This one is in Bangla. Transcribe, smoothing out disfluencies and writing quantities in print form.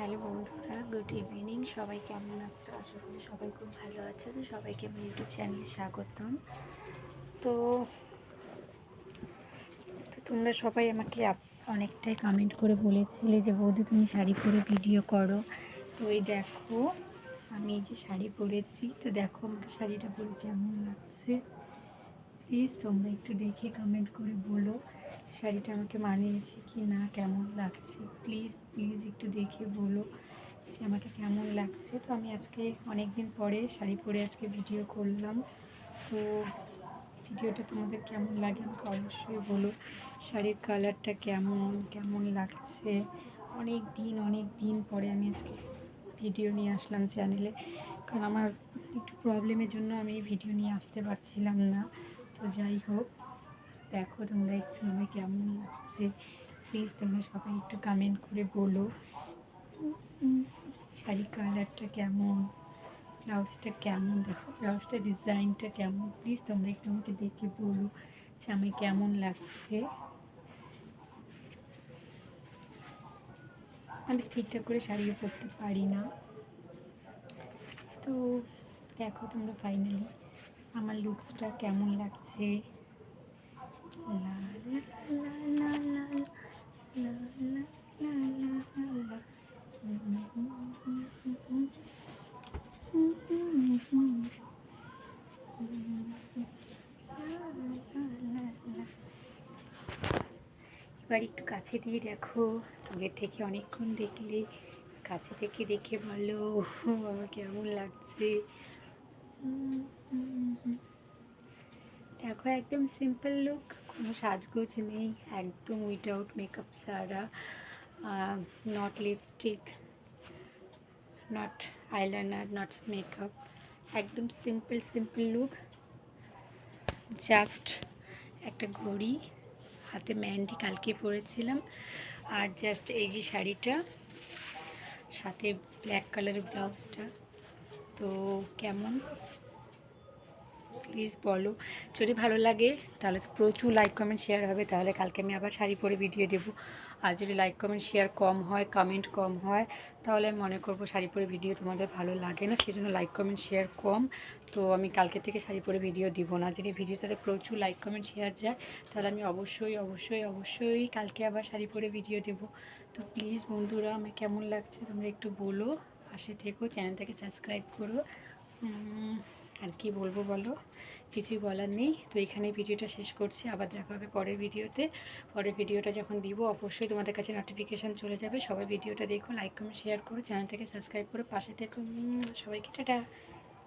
হ্যালো বন্ধুরা, গুড ইভিনিং। সবাই কেমন আছো? আশা করি সবাই খুব ভালো আছো। তো সবাইকে আমার ইউটিউব চ্যানেলে স্বাগতম। তো তো তোমরা সবাই আমাকে অনেকটাই কমেন্ট করে বলেছিলে যে বৌদি তুমি শাড়ি পরে ভিডিও করো। তো এই দেখো, আমি এই যে শাড়ি পরেছি। তো দেখো আমার শাড়িটা পরে কেমন লাগছে। প্লিজ তোমরা একটু দেখে কমেন্ট করে বলো শাড়িটা আমাকে মানিয়েছে কি না, কেমন লাগছে। প্লিজ প্লিজ একটু দেখে বলো যে আমাকে কেমন লাগছে। তো আমি আজকে অনেক দিন পরে শাড়ি পরে আজকে ভিডিও করলাম। তো ভিডিওটা তোমাদের কেমন লাগে আমাকে অবশ্যই বলো। শাড়ির কালারটা কেমন কেমন লাগছে। অনেক দিন পরে আমি আজকে ভিডিও নিয়ে আসলাম চ্যানেলে, কারণ আমার একটু প্রবলেমের জন্য আমি ভিডিও নিয়ে আসতে পারছিলাম না। তো যাই হোক, দেখো তোমরা একটু আমার কেমন লাগছে। প্লিজ তোমরা সবাই একটু কমেন্ট করে বলো শাড়ির কালারটা কেমন, ব্লাউজটা কেমন, দেখো ব্লাউজটা ডিজাইনটা কেমন। প্লিজ তোমরা একটু আমাকে দেখে বলো যে আমি কেমন লাগছে। আমি ঠিকঠাক করে শাড়িও পরতে পারি না। তো দেখো তোমরা ফাইনালি আমার লুকসটা কেমন লাগছে। লা লা লা লা লা লা লা লা লা লা। এবার একটু কাছে দিয়ে দেখো, দূরের থেকে অনেকক্ষণ দেখলে কাছে থেকে দেখে বলো আমার কেমন লাগছে। দেখো একদম সিম্পল লুক, কোনো সাজগোজ নেই, একদম উইদাউট মেকআপ ছাড়া। Not lipstick, not eyeliner, not makeup, একদম সিম্পল লুক। জাস্ট একটা ঘড়ি, হাতে মেহেন্দি কালকে পরেছিলাম, আর জাস্ট এই যে শাড়িটা, সাথে ব্ল্যাক কালারের ব্লাউজটা। তো কেমন প্লিজ বলো। যদি ভালো লাগে তাহলে তো প্রচুর লাইক কমেন্ট শেয়ার হবে, তাহলে কালকে আমি আবার শাড়ি পরে ভিডিও দেবো। আর যদি লাইক কমেন্ট শেয়ার কম হয়, কমেন্ট কম হয়, তাহলে আমি মনে করবো শাড়ি পরে ভিডিও তোমাদের ভালো লাগে না, সেজন্য লাইক কমেন্ট শেয়ার কম। তো আমি কালকে থেকে শাড়ি পরে ভিডিও দিব না। যদি ভিডিওটাতে প্রচুর লাইক কমেন্ট শেয়ার যায় তাহলে আমি অবশ্যই কালকে আবার শাড়ি পরে ভিডিও দেবো। তো প্লিজ বন্ধুরা আমার কেমন লাগছে তোমরা একটু বলো, পাশে থেকো, চ্যানেলটাকে সাবস্ক্রাইব করো। আর কি বলবো বলো, কিছুই বলার নেই। তো এখানে ভিডিওটা শেষ করছি, আবার দেখা হবে পরের ভিডিওতে। পরের ভিডিওটা যখন দিব অবশ্যই তোমাদের কাছে নোটিফিকেশান চলে যাবে। সবাই ভিডিওটা দেখো, লাইক কমেন্ট শেয়ার করো, চ্যানেলটাকে সাবস্ক্রাইব করো, পাশে থেকো। সবাইকে টাটা।